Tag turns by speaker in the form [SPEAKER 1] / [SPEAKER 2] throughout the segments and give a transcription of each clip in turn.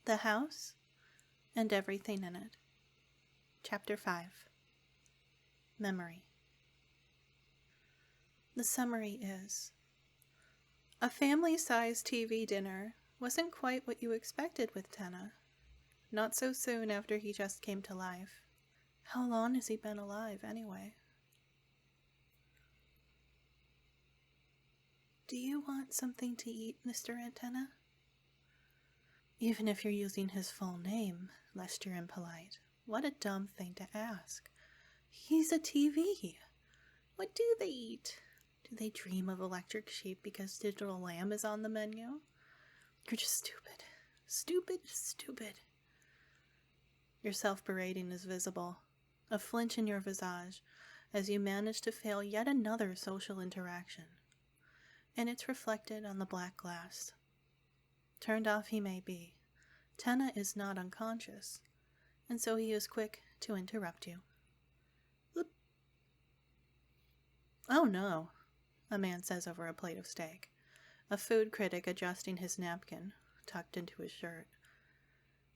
[SPEAKER 1] The House and Everything in It. Chapter 5. Memory. The summary is: a family-sized TV dinner wasn't quite what you expected with Tenna. Not so soon after he just came to life. How long has he been alive, anyway? Do you want something to eat, Mr. Antenna? Even if you're using his full name, lest you're impolite. What a dumb thing to ask. He's a TV. What do they eat? Do they dream of electric sheep because digital lamb is on the menu? You're just stupid. Stupid, stupid. Your self-berating is visible. A flinch in your visage as you manage to fail yet another social interaction. And it's reflected on the black glass. Turned off he may be. Tenna is not unconscious, and so he is quick to interrupt you. Oop. Oh no, a man says over a plate of steak, a food critic adjusting his napkin, tucked into his shirt.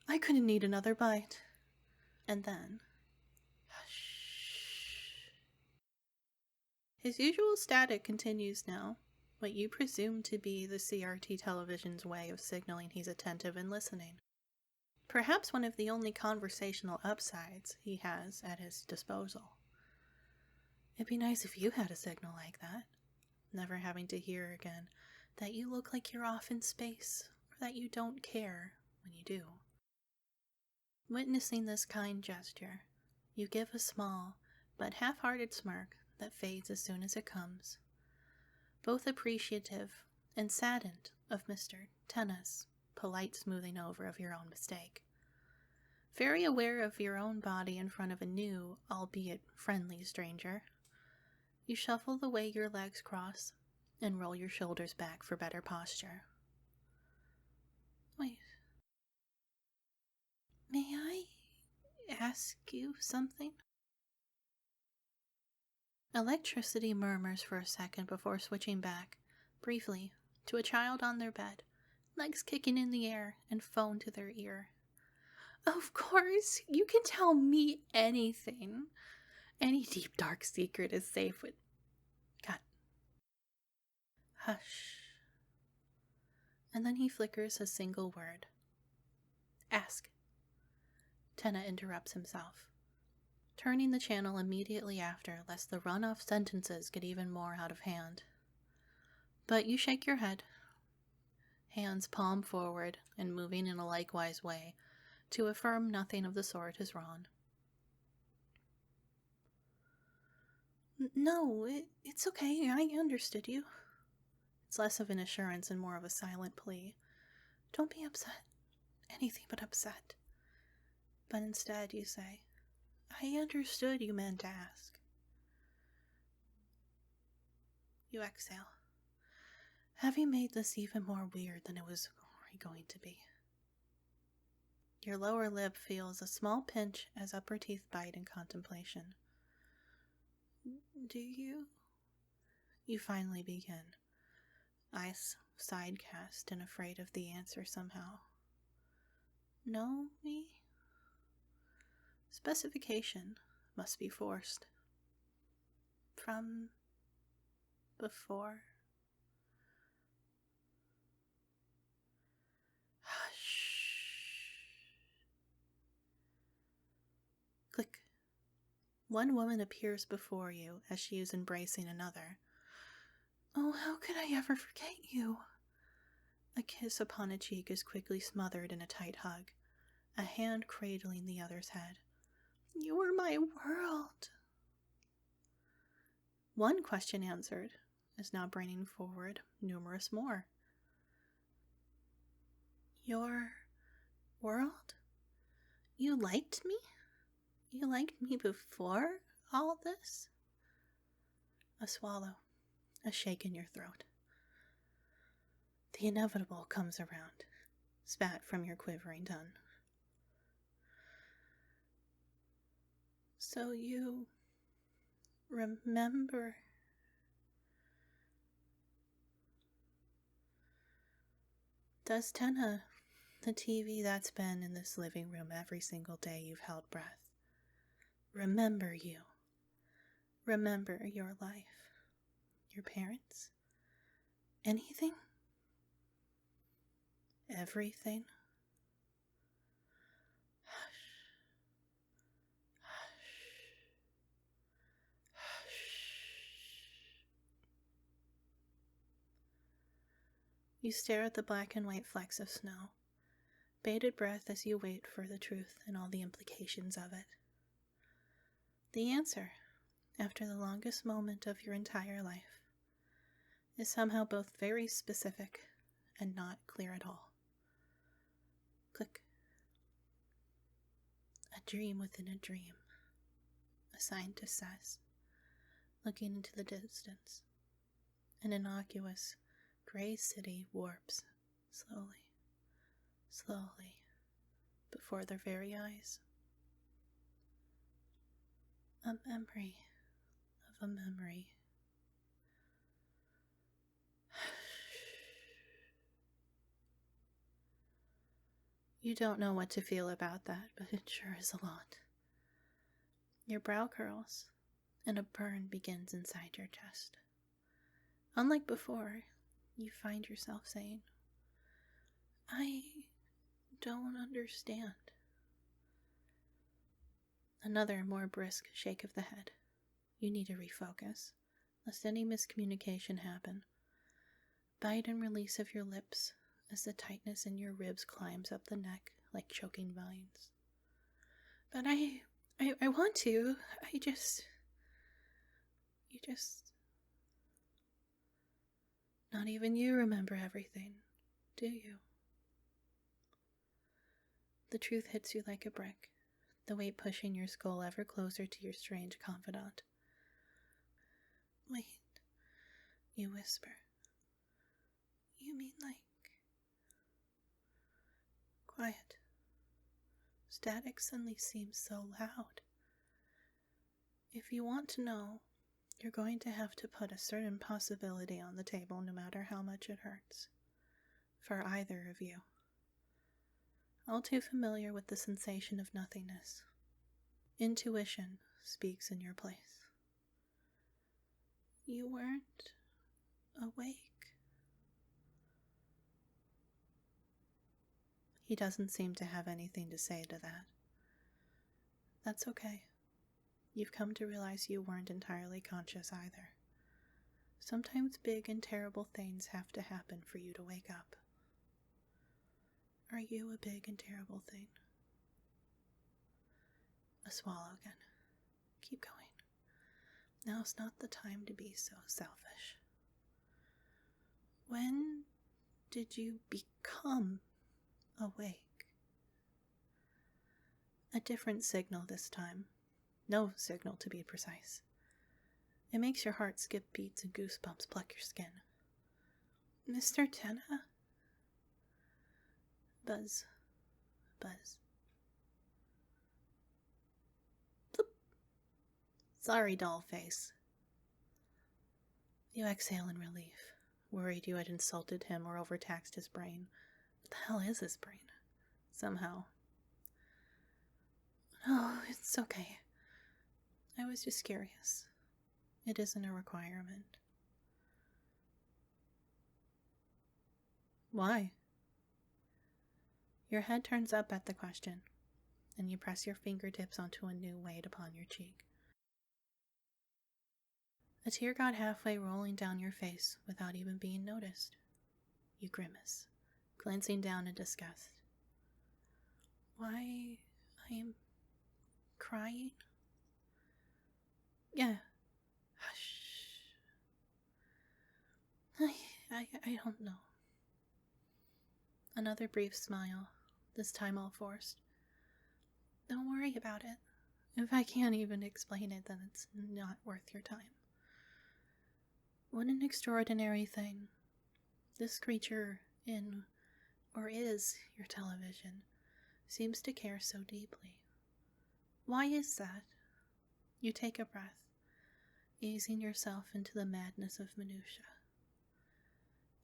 [SPEAKER 1] I couldn't eat another bite. And then, hush. His usual static continues now, what you presume to be the CRT television's way of signaling he's attentive and listening. Perhaps one of the only conversational upsides he has at his disposal. It'd be nice if you had a signal like that, never having to hear again that you look like you're off in space, or that you don't care when you do. Witnessing this kind gesture, you give a small but half-hearted smirk that fades as soon as it comes. Both appreciative and saddened of Mr. Tenna's polite smoothing over of your own mistake. Very aware of your own body in front of a new, albeit friendly stranger, you shuffle the way your legs cross and roll your shoulders back for better posture. Wait. May I ask you something? Electricity murmurs for a second before switching back, briefly, to a child on their bed, legs kicking in the air and phone to their ear. Of course, you can tell me anything. Any deep dark secret is safe with... Cut. Hush. And then he flickers a single word. Ask. Tenna interrupts himself, turning the channel immediately after, lest the run-off sentences get even more out of hand. But you shake your head, hands palm forward and moving in a likewise way, to affirm nothing of the sort is wrong. No, it's okay, I understood you. It's less of an assurance and more of a silent plea. Don't be upset. Anything but upset. But instead you say, I understood you meant to ask. You exhale, having made this even more weird than it was already going to be. Your lower lip feels a small pinch as upper teeth bite in contemplation. Do you? You finally begin, eyes sidecast and afraid of the answer somehow. Know me? Specification must be forced. From before. Hush. Click. One woman appears before you as she is embracing another. Oh, how could I ever forget you? A kiss upon a cheek is quickly smothered in a tight hug, a hand cradling the other's head. You were my world. One question answered is now bringing forward numerous more. Your world? You liked me? You liked me before all this? A swallow, a shake in your throat. The inevitable comes around, spat from your quivering tongue. So you remember? Does Tenna The TV that's been in this living room every single day you've held breath. Remember you. Remember your life. Your parents. Anything? Everything? Hush. You stare at the black and white flecks of snow, bated breath as you wait for the truth and all the implications of it. The answer, after the longest moment of your entire life, is somehow both very specific and not clear at all. Click. A dream within a dream, a scientist says, looking into the distance. An innocuous, gray city warps slowly, slowly, before their very eyes. A memory of a memory. You don't know what to feel about that, but it sure is a lot. Your brow curls, and a burn begins inside your chest. Unlike before, you find yourself saying, I don't understand. Another more brisk shake of the head. You need to refocus, lest any miscommunication happen. Bite and release of your lips as the tightness in your ribs climbs up the neck like choking vines. But I want to. You just... Not even you remember everything, do you? The truth hits you like a brick, the weight pushing your skull ever closer to your strange confidant. Wait, you whisper. You mean like... Quiet. Static suddenly seems so loud. If you want to know, you're going to have to put a certain possibility on the table no matter how much it hurts. For either of you. All too familiar with the sensation of nothingness. Intuition speaks in your place. You weren't awake. He doesn't seem to have anything to say to that. That's okay. You've come to realize you weren't entirely conscious either. Sometimes big and terrible things have to happen for you to wake up. Are you a big and terrible thing? A swallow again. Keep going. Now's not the time to be so selfish. When did you become awake? A different signal this time. No signal, to be precise. It makes your heart skip beats and goosebumps pluck your skin. Mr. Tenna? Buzz. Buzz. Bloop. Sorry, doll face. You exhale in relief, worried you had insulted him or overtaxed his brain. What the hell is his brain? Somehow. Oh, it's okay. I was just curious. It isn't a requirement. Why? Your head turns up at the question, and you press your fingertips onto a new weight upon your cheek. A tear got halfway rolling down your face without even being noticed. You grimace, glancing down in disgust. Why, I am crying? Yeah. Hush. I don't know. Another brief smile, this time all forced. Don't worry about it. If I can't even explain it, then it's not worth your time. What an extraordinary thing. This creature in, or is, your television seems to care so deeply. Why is that? You take a breath, easing yourself into the madness of minutiae.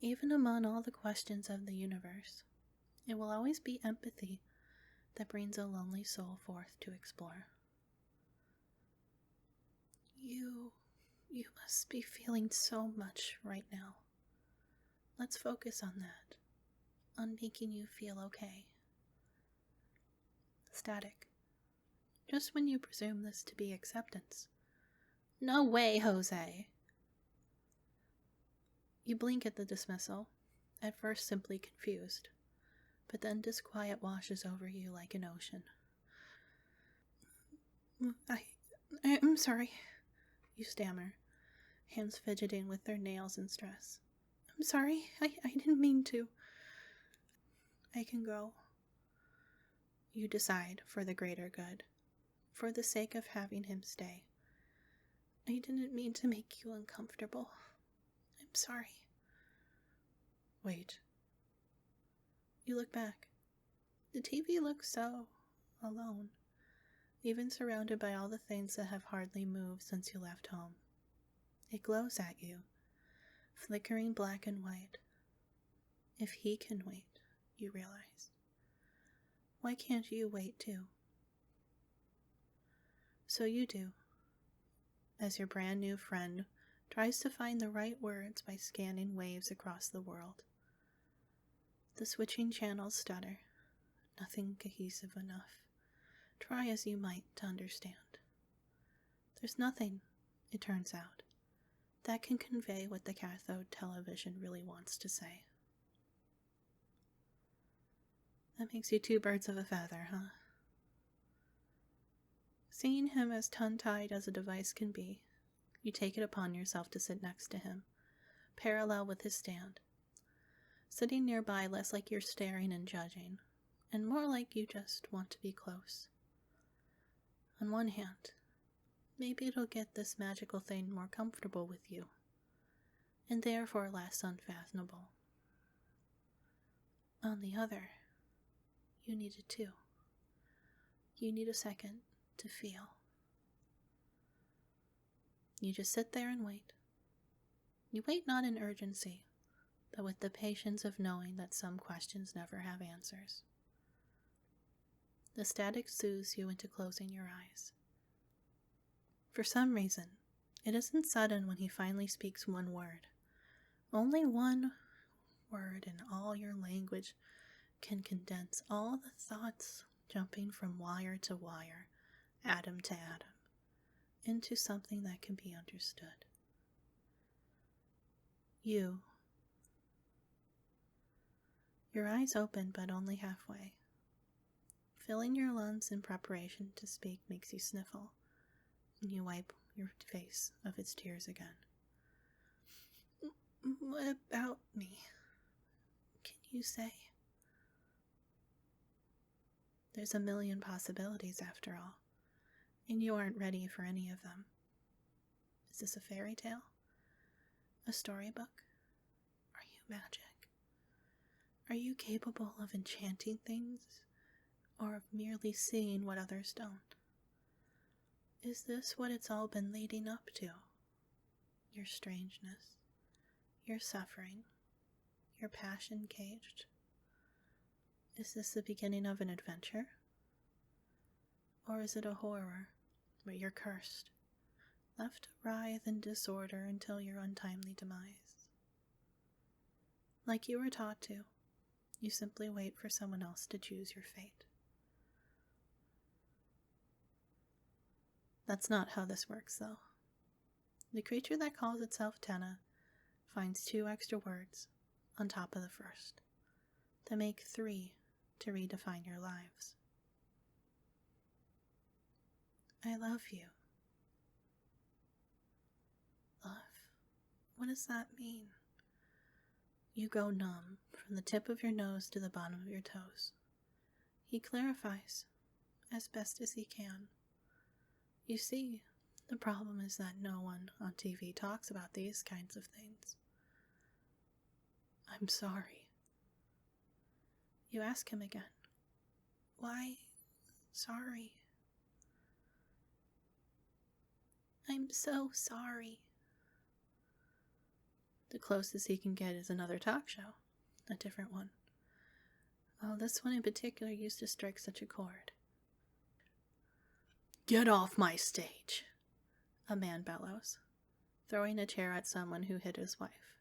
[SPEAKER 1] Even among all the questions of the universe, It will always be empathy that brings a lonely soul forth to explore. You must be feeling so much right now. Let's focus on that, on making you feel okay. Static. Just when you presume this to be acceptance. No way, Jose! You blink at the dismissal, at first simply confused, but then disquiet washes over you like an ocean. I'm sorry, you stammer, hands fidgeting with their nails in stress. I'm sorry, I didn't mean to. I can go. You decide, for the greater good, for the sake of having him stay. I didn't mean to make you uncomfortable. I'm sorry. Wait. You look back. The TV looks so alone, even surrounded by all the things that have hardly moved since you left home. It glows at you, flickering black and white. If he can wait, you realize. Why can't you wait too? So you do, as your brand new friend tries to find the right words by scanning waves across the world. The switching channels stutter, nothing cohesive enough. Try as you might to understand. There's nothing, it turns out, that can convey what the cathode television really wants to say. That makes you two birds of a feather, huh? Seeing him as tongue-tied as a device can be, you take it upon yourself to sit next to him, parallel with his stand. Sitting nearby less like you're staring and judging, and more like you just want to be close. On one hand, maybe it'll get this magical thing more comfortable with you, and therefore less unfathomable. On the other, you need it too. You need a second to feel. You just sit there and wait. You wait not in urgency, but with the patience of knowing that some questions never have answers. The static soothes you into closing your eyes. For some reason, it isn't sudden when he finally speaks one word. Only one word in all your language can condense all the thoughts jumping from wire to wire, atom to atom, into something that can be understood. You. Your eyes open, but only halfway. Filling your lungs in preparation to speak makes you sniffle, and you wipe your face of its tears again. What about me? Can you say? There's a million possibilities after all, and you aren't ready for any of them. Is this a fairy tale? A storybook? Are you magic? Are you capable of enchanting things, or of merely seeing what others don't? Is this what it's all been leading up to? Your strangeness, your suffering, your passion caged? Is this the beginning of an adventure? Or is it a horror where you're cursed, left to writhe in disorder until your untimely demise? Like you were taught to, you simply wait for someone else to choose your fate. That's not how this works, though. The creature that calls itself Tenna finds 2 extra words on top of the first to make 3 to redefine your lives. I love you. Love? What does that mean? You go numb from the tip of your nose to the bottom of your toes. He clarifies as best as he can. You see, the problem is that no one on TV talks about these kinds of things. I'm sorry. You ask him again. Why sorry? I'm so sorry. The closest he can get is another talk show, a different one. Oh, this one in particular used to strike such a chord. Get off my stage, a man bellows, throwing a chair at someone who hit his wife.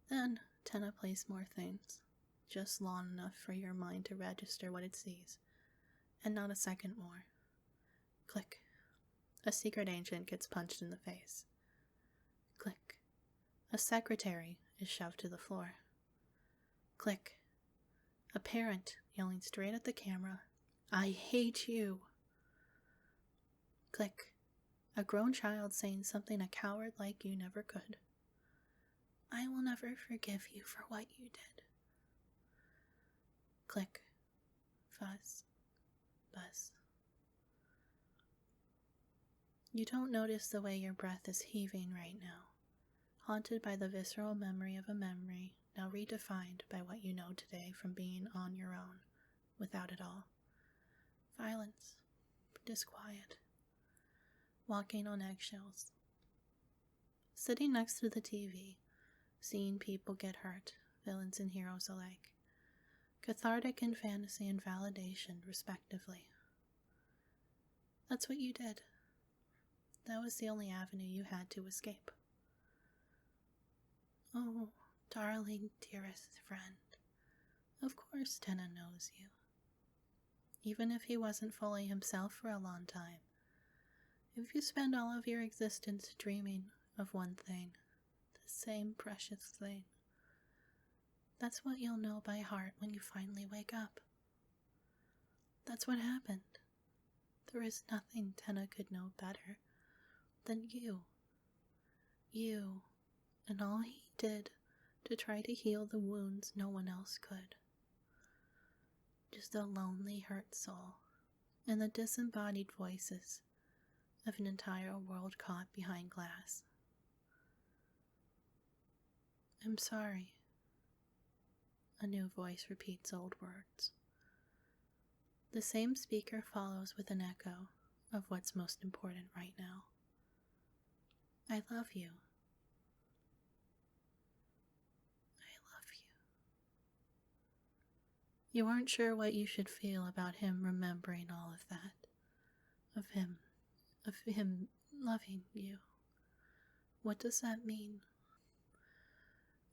[SPEAKER 1] Then Tenna plays more things, just long enough for your mind to register what it sees, and not a second more. Click. A secret agent gets punched in the face. Click. A secretary is shoved to the floor. Click. A parent yelling straight at the camera, "I hate you." Click. A grown child saying something a coward like you never could. "I will never forgive you for what you did." Click. Fuzz. Buzz. You don't notice the way your breath is heaving right now, haunted by the visceral memory of a memory now redefined by what you know today from being on your own, without it all. Violence. Disquiet. Walking on eggshells. Sitting next to the TV, seeing people get hurt, villains and heroes alike. Cathartic in fantasy and validation, respectively. That's what you did. That was the only avenue you had to escape. Oh, darling, dearest friend, of course Tenna knows you. Even if he wasn't fully himself for a long time, if you spend all of your existence dreaming of one thing, the same precious thing, that's what you'll know by heart when you finally wake up. That's what happened. There is nothing Tenna could know better than you. You, and all he did to try to heal the wounds no one else could. Just a lonely, hurt soul, and the disembodied voices of an entire world caught behind glass. I'm sorry. A new voice repeats old words. The same speaker follows with an echo of what's most important right now. I love you. I love you. You aren't sure what you should feel about him remembering all of that. Of him loving you. What does that mean?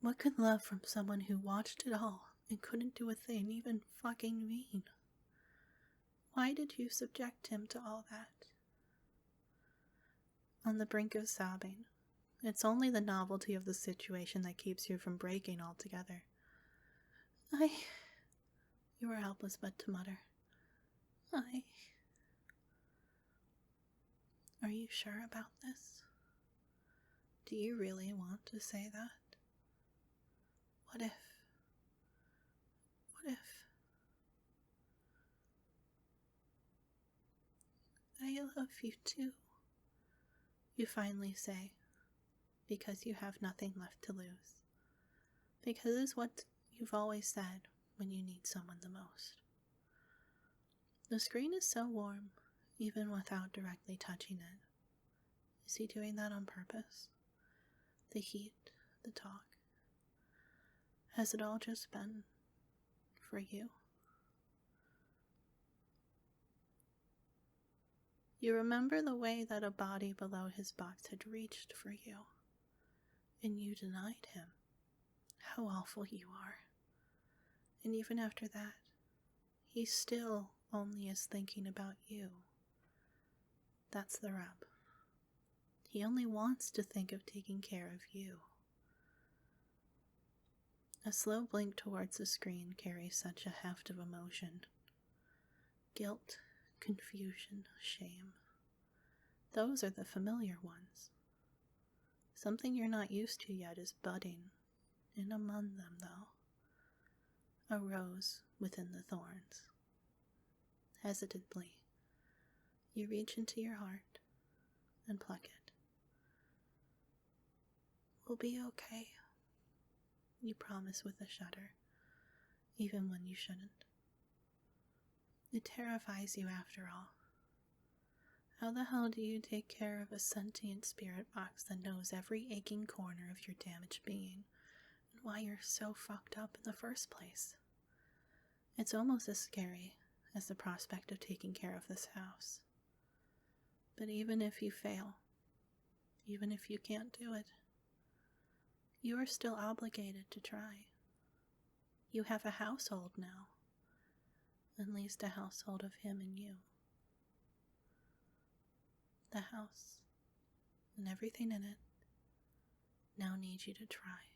[SPEAKER 1] What could love from someone who watched it all and couldn't do a thing even fucking mean? Why did you subject him to all that? On the brink of sobbing, it's only the novelty of the situation that keeps you from breaking altogether. You were helpless but to mutter. Are you sure about this? Do you really want to say that? What if? I love you too, you finally say, because you have nothing left to lose. Because it's what you've always said when you need someone the most. The screen is so warm, even without directly touching it. Is he doing that on purpose? The heat, the talk. Has it all just been for you? You remember the way that a body below his box had reached for you, and you denied him. How awful you are. And even after that, he still only is thinking about you. That's the rub. He only wants to think of taking care of you. A slow blink towards the screen carries such a heft of emotion. Guilt, confusion, shame. Those are the familiar ones. Something you're not used to yet is budding in among them, though. A rose within the thorns. Hesitantly, you reach into your heart and pluck it. We'll be okay, you promise with a shudder, even when you shouldn't. It terrifies you after all. How the hell do you take care of a sentient spirit box that knows every aching corner of your damaged being, and why you're so fucked up in the first place? It's almost as scary as the prospect of taking care of this house. But even if you fail, even if you can't do it, you are still obligated to try. You have a household now, at least a household of him and you. The house and everything in it now needs you to try.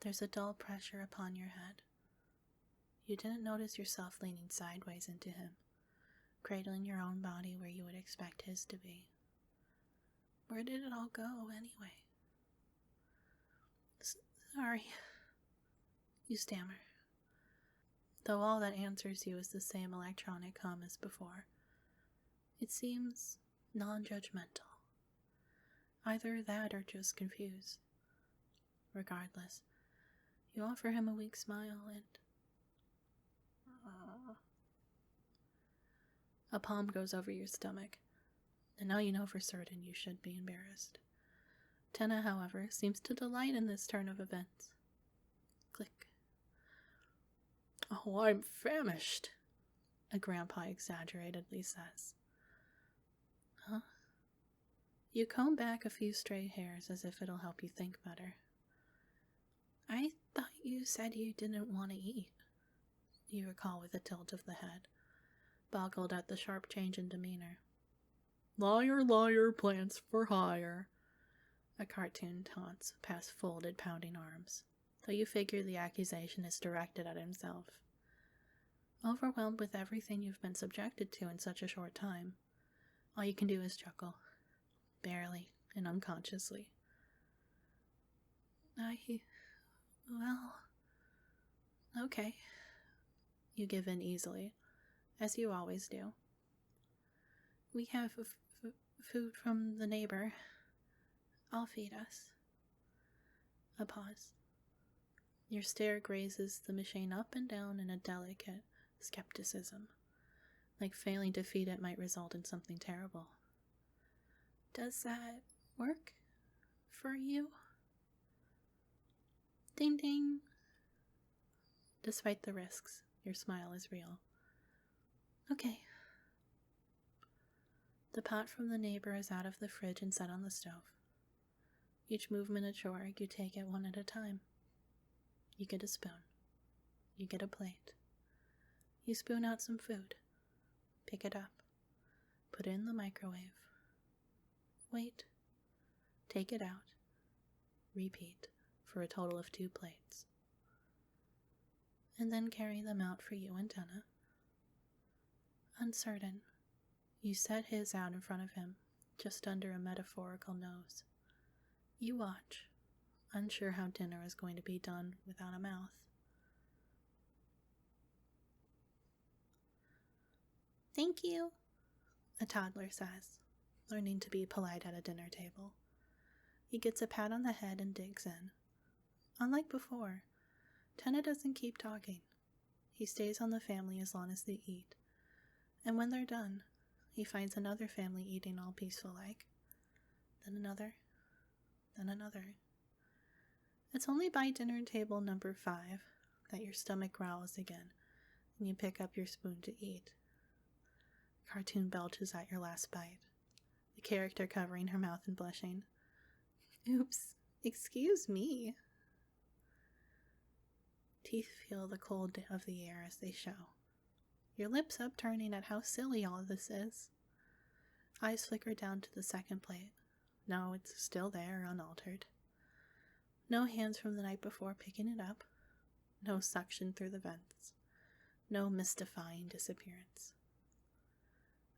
[SPEAKER 1] There's a dull pressure upon your head. You didn't notice yourself leaning sideways into him, cradling your own body where you would expect his to be. Where did it all go, anyway? Sorry, you stammer, though all that answers you is the same electronic hum as before. It seems non-judgmental. Either that or just confused. Regardless, you offer him a weak smile and... A palm goes over your stomach, and now you know for certain you should be embarrassed. Tenna, however, seems to delight in this turn of events. Click. "Oh, I'm famished," a grandpa exaggeratedly says. Huh? You comb back a few stray hairs as if it'll help you think better. I thought you said you didn't want to eat, you recall with a tilt of the head, boggled at the sharp change in demeanor. "Liar, liar, plants for hire," a cartoon taunts past folded, pounding arms, though you figure the accusation is directed at himself. Overwhelmed with everything you've been subjected to in such a short time, all you can do is chuckle, barely and unconsciously. Well, okay. You give in easily, as you always do. We have food from the neighbor. I'll feed us. A pause. Your stare grazes the machine up and down in a delicate skepticism, like failing to feed it might result in something terrible. Does that work for you? Ding ding. Despite the risks, your smile is real. Okay. The pot from the neighbor is out of the fridge and set on the stove. Each movement a chore, you take it one at a time. You get a spoon. You get a plate. You spoon out some food. Pick it up. Put it in the microwave. Wait. Take it out. Repeat for a total of 2 plates. And then carry them out for you and Tenna. Uncertain, you set his out in front of him, just under a metaphorical nose. You watch, unsure how dinner is going to be done without a mouth. Thank you, a toddler says, learning to be polite at a dinner table. He gets a pat on the head and digs in. Unlike before, Tenna doesn't keep talking. He stays on the family as long as they eat, and when they're done, he finds another family eating all peaceful-like. Then another, then another. It's only by dinner table number 5 that your stomach growls again, and you pick up your spoon to eat. Cartoon belches at your last bite, the character covering her mouth and blushing. Oops, excuse me. Teeth feel the cold of the air as they show. Your lips upturning at how silly all of this is. Eyes flicker down to the second plate. No, it's still there, unaltered. No hands from the night before picking it up. No suction through the vents. No mystifying disappearance.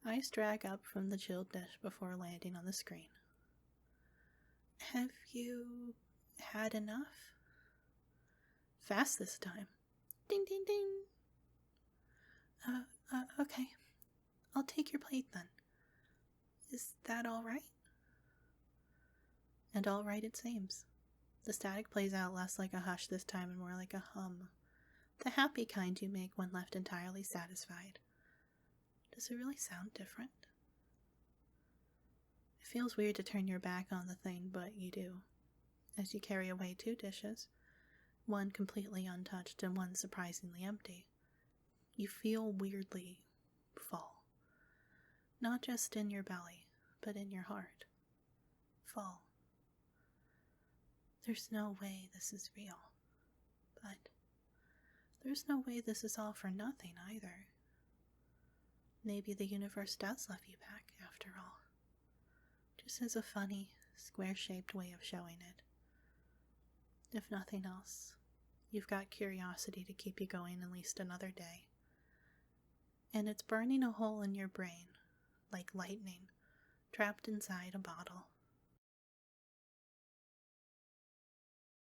[SPEAKER 1] Eyes drag up from the chilled dish before landing on the screen. Have you had enough? Fast this time. Ding, ding, ding. Okay. I'll take your plate then. Is that all right? And all right it seems. The static plays out less like a hush this time and more like a hum. The happy kind you make when left entirely satisfied. Does it really sound different? It feels weird to turn your back on the thing, but you do. As you carry away 2 dishes, one completely untouched and one surprisingly empty. You feel weirdly full. Not just in your belly, but in your heart. Full. There's no way this is real. But there's no way this is all for nothing either. Maybe the universe does love you back, after all. Just as a funny, square-shaped way of showing it. If nothing else, you've got curiosity to keep you going at least another day. And it's burning a hole in your brain, like lightning, trapped inside a bottle.